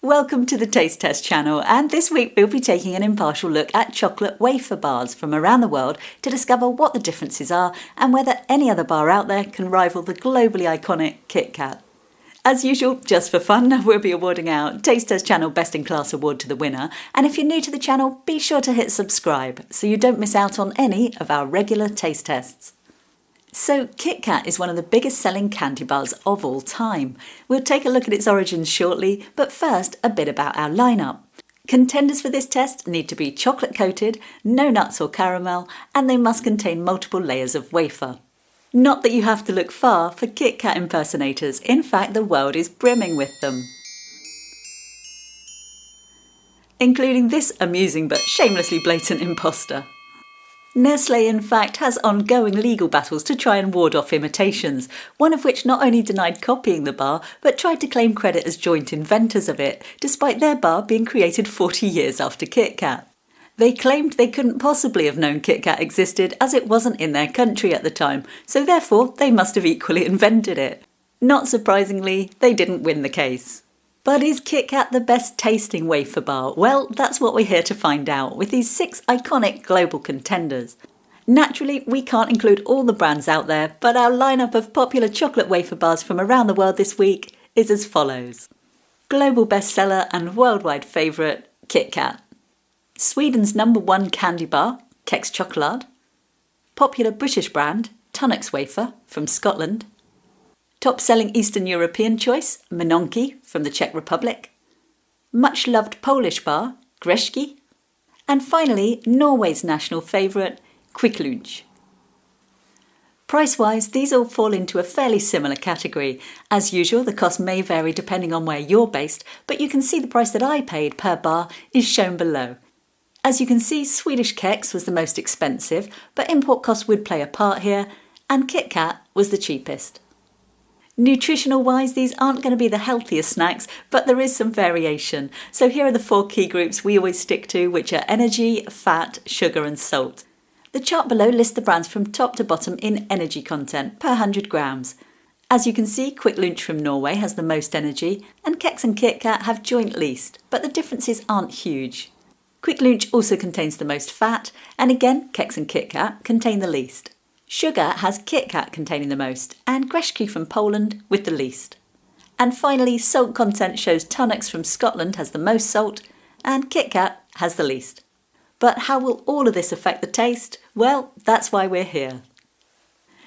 Welcome to the Taste Test channel, and this week we'll be taking an impartial look at chocolate wafer bars from around the world to discover what the differences are and whether any other bar out there can rival the globally iconic KitKat. As usual, just for fun, we'll be awarding our Taste Test channel Best in Class award to the winner, and if you're new to the channel, be sure to hit subscribe so you don't miss out on any of our regular taste tests. So KitKat is one of the biggest selling candy bars of all time. We'll take a look at its origins shortly, but first a bit about our lineup. Contenders for this test need to be chocolate coated, no nuts or caramel, and they must contain multiple layers of wafer. Not that you have to look far for KitKat impersonators, in fact the world is brimming with them. Including this amusing but shamelessly blatant imposter. Nestle, in fact, has ongoing legal battles to try and ward off imitations, one of which not only denied copying the bar, but tried to claim credit as joint inventors of it, despite their bar being created 40 years after KitKat. They claimed they couldn't possibly have known KitKat existed as it wasn't in their country at the time, so therefore they must have equally invented it. Not surprisingly, they didn't win the case. But is KitKat the best tasting wafer bar? Well, that's what we're here to find out with these 6 iconic global contenders. Naturally, we can't include all the brands out there, but our lineup of popular chocolate wafer bars from around the world this week is as follows. Global bestseller and worldwide favourite, KitKat. Sweden's #1 candy bar, Kex Choklad. Popular British brand, Tunnock's wafer from Scotland. Top-selling Eastern European choice, Minonky from the Czech Republic. Much-loved Polish bar, Greshki. And finally, Norway's national favourite, Kvikk. Price-wise, these all fall into a fairly similar category. As usual, the cost may vary depending on where you're based, but you can see the price that I paid per bar is shown below. As you can see, Swedish Kex was the most expensive, but import costs would play a part here, and KitKat was the cheapest. Nutritional wise, these aren't going to be the healthiest snacks, but there is some variation. So here are the 4 key groups we always stick to, which are energy, fat, sugar and salt. The chart below lists the brands from top to bottom in energy content per 100 grams. As you can see, Kvikk from Norway has the most energy, and Kex and KitKat have joint least, but the differences aren't huge. Kvikk also contains the most fat, and again, Kex and KitKat contain the least. Sugar has KitKat containing the most, and Greshki from Poland with the least. And finally, salt content shows Tunnock's from Scotland has the most salt, and KitKat has the least. But how will all of this affect the taste? Well, that's why we're here.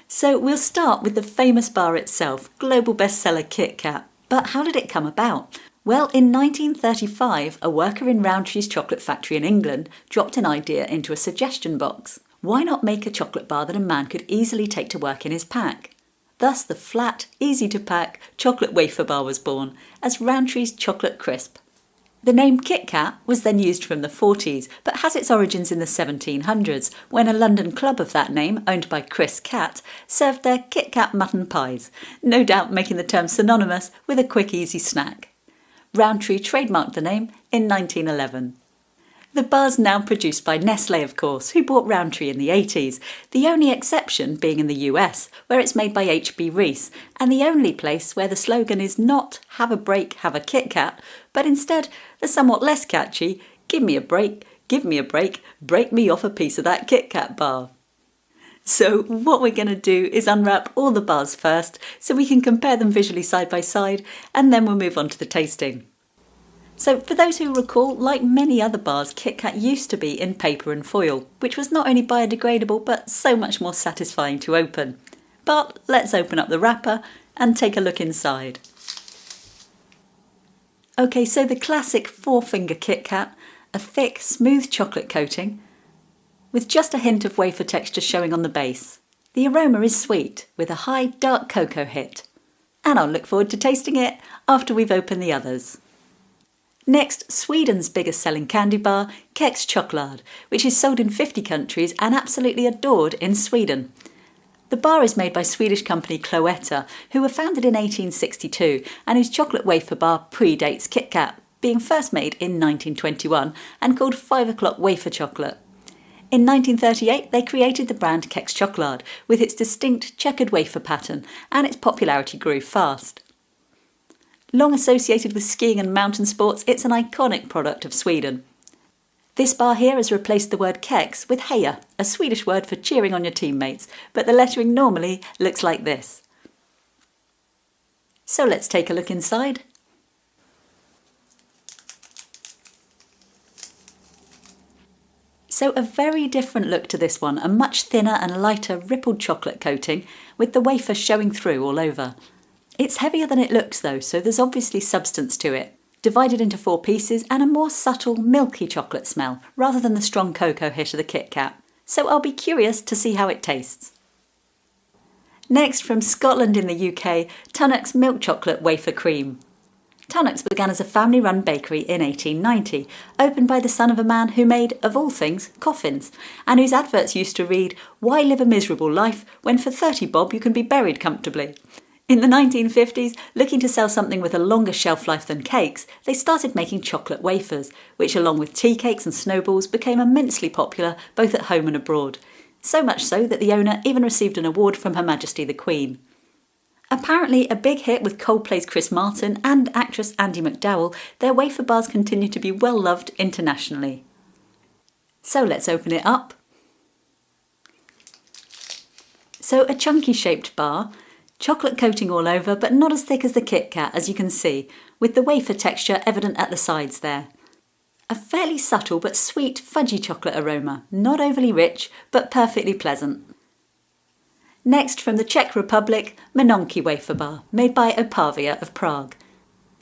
So we'll start with the famous bar itself, global bestseller KitKat. But how did it come about? Well, in 1935, a worker in Rowntree's chocolate factory in England dropped an idea into a suggestion box. Why not make a chocolate bar that a man could easily take to work in his pack? Thus the flat, easy-to-pack chocolate wafer bar was born as Rowntree's Chocolate Crisp. The name KitKat was then used from the 40s, but has its origins in the 1700s, when a London club of that name, owned by Chris Cat, served their KitKat mutton pies, no doubt making the term synonymous with a quick, easy snack. Rowntree trademarked the name in 1911. The bar's now produced by Nestle, of course, who bought Rowntree in the 80s, the only exception being in the US, where it's made by H.B. Reese, and the only place where the slogan is not "have a break, have a KitKat," but instead the somewhat less catchy "give me a break, break me off a piece of that KitKat bar." So what we're going to do is unwrap all the bars first, so we can compare them visually side by side, and then we'll move on to the tasting. So for those who recall, like many other bars, KitKat used to be in paper and foil, which was not only biodegradable but so much more satisfying to open. But let's open up the wrapper and take a look inside. Okay, so the classic 4-finger KitKat, a thick, smooth chocolate coating, with just a hint of wafer texture showing on the base. The aroma is sweet, with a high dark cocoa hit. And I'll look forward to tasting it after we've opened the others. Next, Sweden's biggest selling candy bar, Kex Choklad, which is sold in 50 countries and absolutely adored in Sweden. The bar is made by Swedish company Cloetta, who were founded in 1862 and whose chocolate wafer bar predates KitKat, being first made in 1921 and called 5 o'clock wafer chocolate. In 1938, they created the brand Kex Choklad with its distinct checkered wafer pattern, and its popularity grew fast. Long associated with skiing and mountain sports, it's an iconic product of Sweden. This bar here has replaced the word kex with heja, a Swedish word for cheering on your teammates, but the lettering normally looks like this. So let's take a look inside. So a very different look to this one, a much thinner and lighter rippled chocolate coating with the wafer showing through all over. It's heavier than it looks though, so there's obviously substance to it. Divided into 4 pieces and a more subtle milky chocolate smell rather than the strong cocoa hit of the KitKat. So I'll be curious to see how it tastes. Next, from Scotland in the UK, Tunnock's milk chocolate wafer cream. Tunnock's began as a family-run bakery in 1890, opened by the son of a man who made, of all things, coffins, and whose adverts used to read, "Why live a miserable life when for 30 bob you can be buried comfortably?" In the 1950s, looking to sell something with a longer shelf life than cakes, they started making chocolate wafers, which along with tea cakes and snowballs became immensely popular both at home and abroad. So much so that the owner even received an award from Her Majesty the Queen. Apparently a big hit with Coldplay's Chris Martin and actress Andie MacDowell, their wafer bars continue to be well loved internationally. So let's open it up. So a chunky shaped bar, chocolate coating all over but not as thick as the KitKat as you can see, with the wafer texture evident at the sides there. A fairly subtle but sweet fudgy chocolate aroma, not overly rich but perfectly pleasant. Next, from the Czech Republic, Minonky Wafer Bar, made by Opavia of Prague.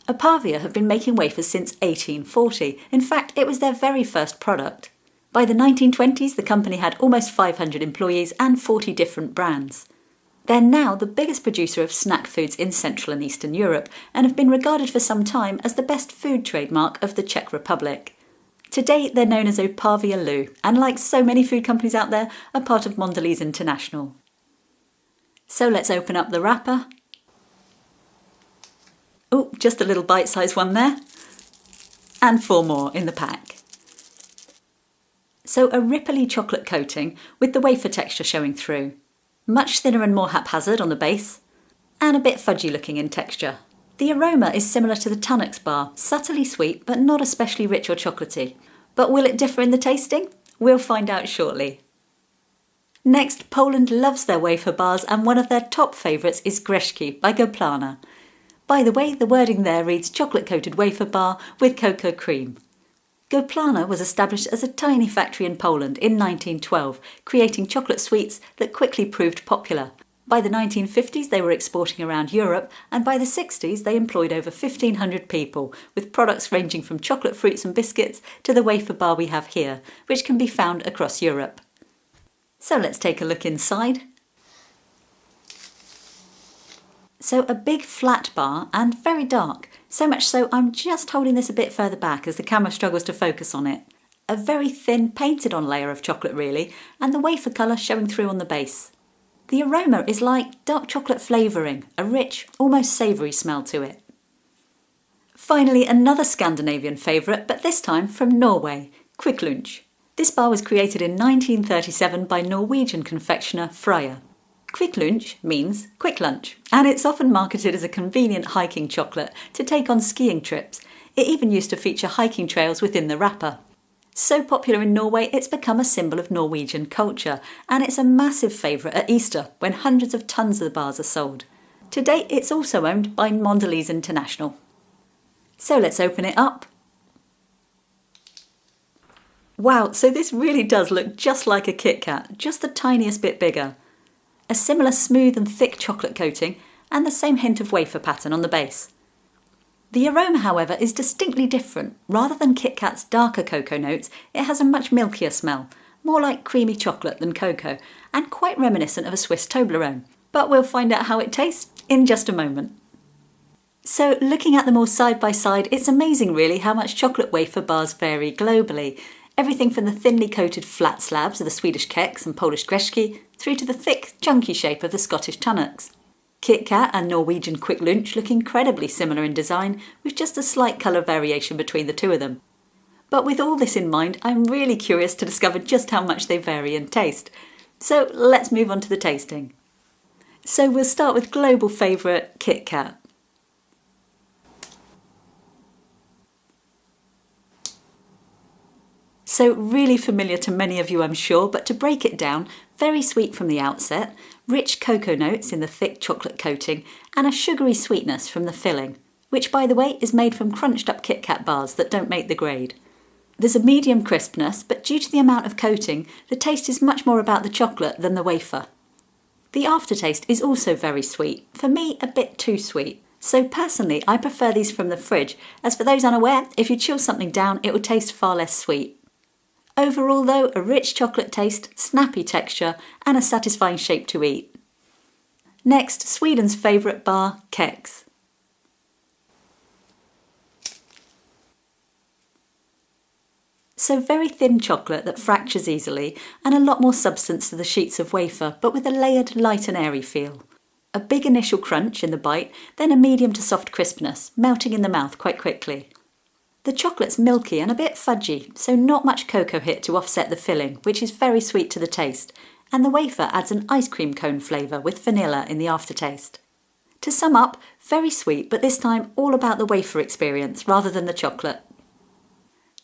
Opavia have been making wafers since 1840. In fact, it was their very first product. By the 1920s, the company had almost 500 employees and 40 different brands. They're now the biggest producer of snack foods in Central and Eastern Europe and have been regarded for some time as the best food trademark of the Czech Republic. Today, they're known as Opavia Lu, and like so many food companies out there, are part of Mondelez International. So let's open up the wrapper. Oh, just a little bite-sized one there. And 4 more in the pack. So a ripply chocolate coating with the wafer texture showing through. Much thinner and more haphazard on the base. And a bit fudgy looking in texture. The aroma is similar to the Tunnock's bar, subtly sweet but not especially rich or chocolatey. But will it differ in the tasting? We'll find out shortly. Next, Poland loves their wafer bars and one of their top favourites is Greshki by Gaplana. By the way, the wording there reads chocolate-coated wafer bar with cocoa cream. Golplana was established as a tiny factory in Poland in 1912, creating chocolate sweets that quickly proved popular. By the 1950s they were exporting around Europe, and by the 60s they employed over 1,500 people, with products ranging from chocolate fruits and biscuits to the wafer bar we have here, which can be found across Europe. So let's take a look inside. So a big flat bar and very dark, so much so I'm just holding this a bit further back as the camera struggles to focus on it. A very thin painted on layer of chocolate really, and the wafer colour showing through on the base. The aroma is like dark chocolate flavouring, a rich, almost savoury smell to it. Finally, another Scandinavian favourite, but this time from Norway, Kvikk. This bar was created in 1937 by Norwegian confectioner Freia. Kvikk means quick lunch, and it's often marketed as a convenient hiking chocolate to take on skiing trips. It even used to feature hiking trails within the wrapper. So popular in Norway, it's become a symbol of Norwegian culture, and it's a massive favourite at Easter when hundreds of tons of the bars are sold. To date, it's also owned by Mondelez International. So let's open it up. Wow, so this really does look just like a KitKat, just the tiniest bit bigger. A similar smooth and thick chocolate coating and the same hint of wafer pattern on the base. The aroma, however, is distinctly different. Rather than KitKat's darker cocoa notes, it has a much milkier smell, more like creamy chocolate than cocoa, and quite reminiscent of a Swiss Toblerone. But we'll find out how it tastes in just a moment. So, looking at them all side by side, it's amazing really how much chocolate wafer bars vary globally. Everything from the thinly coated flat slabs of the Swedish Kex and Polish Greshki through to the thick, chunky shape of the Scottish Tunnocks. KitKat and Norwegian Kvikk look incredibly similar in design, with just a slight colour variation between the two of them. But with all this in mind, I'm really curious to discover just how much they vary in taste. So let's move on to the tasting. So we'll start with global favourite KitKat. So really familiar to many of you, I'm sure, but to break it down, very sweet from the outset, rich cocoa notes in the thick chocolate coating, and a sugary sweetness from the filling, which by the way is made from crunched up KitKat bars that don't make the grade. There's a medium crispness, but due to the amount of coating, the taste is much more about the chocolate than the wafer. The aftertaste is also very sweet, for me a bit too sweet. So personally, I prefer these from the fridge, as for those unaware, if you chill something down, it will taste far less sweet. Overall though, a rich chocolate taste, snappy texture, and a satisfying shape to eat. Next, Sweden's favourite bar, Kex. So very thin chocolate that fractures easily, and a lot more substance to the sheets of wafer, but with a layered, light and airy feel. A big initial crunch in the bite, then a medium to soft crispness, melting in the mouth quite quickly. The chocolate's milky and a bit fudgy, so not much cocoa hit to offset the filling, which is very sweet to the taste, and the wafer adds an ice cream cone flavour with vanilla in the aftertaste. To sum up, very sweet, but this time all about the wafer experience rather than the chocolate.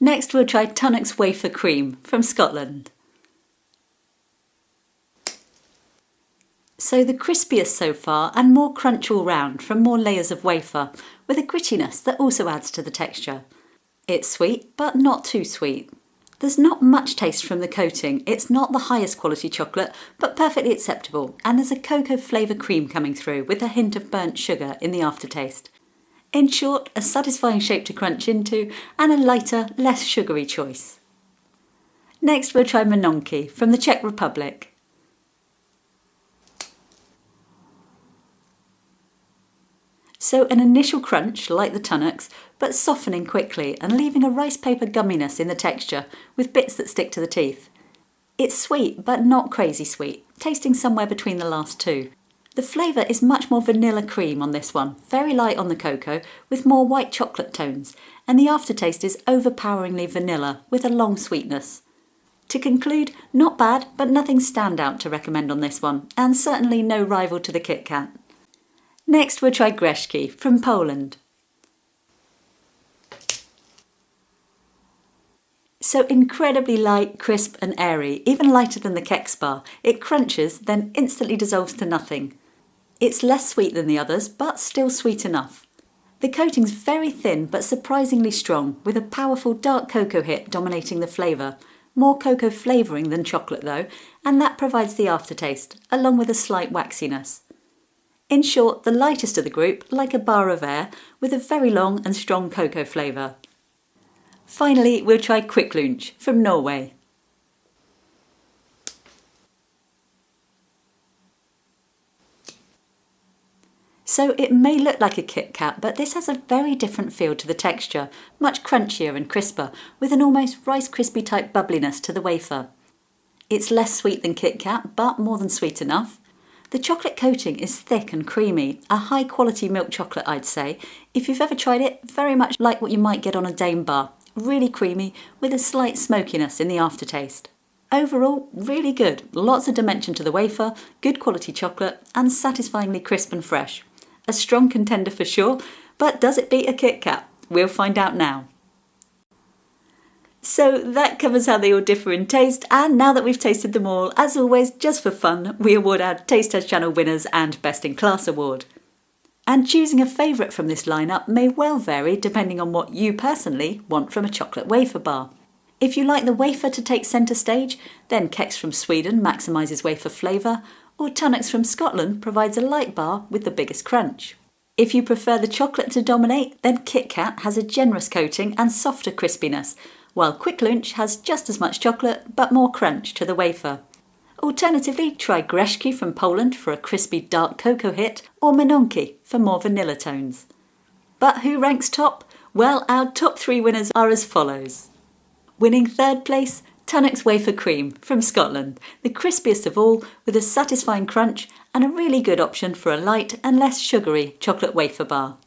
Next we'll try Tunnock's Wafer Cream from Scotland. So the crispiest so far and more crunch all round from more layers of wafer, with a grittiness that also adds to the texture. It's sweet, but not too sweet. There's not much taste from the coating, it's not the highest quality chocolate, but perfectly acceptable, and there's a cocoa flavour cream coming through with a hint of burnt sugar in the aftertaste. In short, a satisfying shape to crunch into, and a lighter, less sugary choice. Next we'll try Minonky from the Czech Republic. So an initial crunch like the Tunnock's, but softening quickly and leaving a rice paper gumminess in the texture with bits that stick to the teeth. It's sweet but not crazy sweet, tasting somewhere between the last two. The flavour is much more vanilla cream on this one, very light on the cocoa with more white chocolate tones, and the aftertaste is overpoweringly vanilla with a long sweetness. To conclude, not bad but nothing standout to recommend on this one, and certainly no rival to the KitKat. Next we'll try Greshki from Poland. So incredibly light, crisp and airy, even lighter than the Kex bar. It crunches, then instantly dissolves to nothing. It's less sweet than the others, but still sweet enough. The coating's very thin but surprisingly strong, with a powerful dark cocoa hit dominating the flavour. More cocoa flavouring than chocolate though, and that provides the aftertaste, along with a slight waxiness. In short, the lightest of the group, like a bar of air, with a very long and strong cocoa flavour. Finally, we'll try Kvikk from Norway. So it may look like a KitKat, but this has a very different feel to the texture, much crunchier and crisper, with an almost Rice Krispie type bubbliness to the wafer. It's less sweet than KitKat, but more than sweet enough. The chocolate coating is thick and creamy, a high quality milk chocolate I'd say. If you've ever tried it, very much like what you might get on a Dame bar, really creamy with a slight smokiness in the aftertaste. Overall, really good, lots of dimension to the wafer, good quality chocolate and satisfyingly crisp and fresh. A strong contender for sure, but does it beat a KitKat? We'll find out now. So that covers how they all differ in taste, and now that we've tasted them all, as always, just for fun, we award our Taste Test Channel winners and Best in Class award. And choosing a favourite from this lineup may well vary depending on what you personally want from a chocolate wafer bar. If you like the wafer to take centre stage, then Kex from Sweden maximises wafer flavour, or Tunnock's from Scotland provides a light bar with the biggest crunch. If you prefer the chocolate to dominate, then KitKat has a generous coating and softer crispiness, while Kvikk has just as much chocolate but more crunch to the wafer. Alternatively, try Greshki from Poland for a crispy dark cocoa hit, or Minonky for more vanilla tones. But who ranks top? Well, our top 3 winners are as follows. Winning 3rd place, Tunnock's Wafer Cream from Scotland, the crispiest of all with a satisfying crunch and a really good option for a light and less sugary chocolate wafer bar.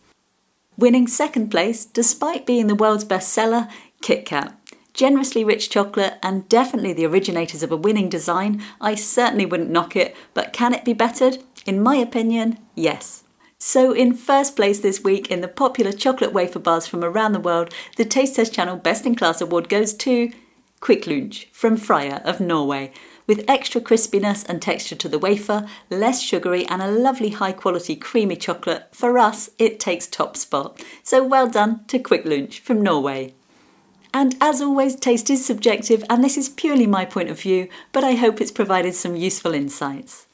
Winning 2nd place, despite being the world's best seller, KitKat. Generously rich chocolate and definitely the originators of a winning design. I certainly wouldn't knock it, but can it be bettered? In my opinion, yes. So in 1st place this week in the popular chocolate wafer bars from around the world, the Taste Test Channel Best in Class award goes to Kvikk Lunsj from Freia of Norway, with extra crispiness and texture to the wafer, less sugary and a lovely high quality creamy chocolate. For us, it takes top spot. So well done to Kvikk Lunsj from Norway. And as always, taste is subjective and this is purely my point of view, but I hope it's provided some useful insights.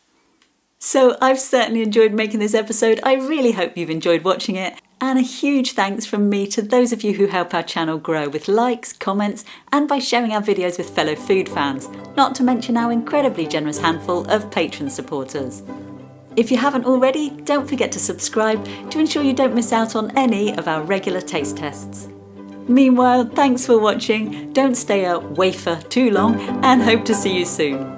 So I've certainly enjoyed making this episode. I really hope you've enjoyed watching it. And a huge thanks from me to those of you who help our channel grow with likes, comments, and by sharing our videos with fellow food fans, not to mention our incredibly generous handful of Patreon supporters. If you haven't already, don't forget to subscribe to ensure you don't miss out on any of our regular taste tests. Meanwhile, thanks for watching, don't stay a wafer too long, and hope to see you soon.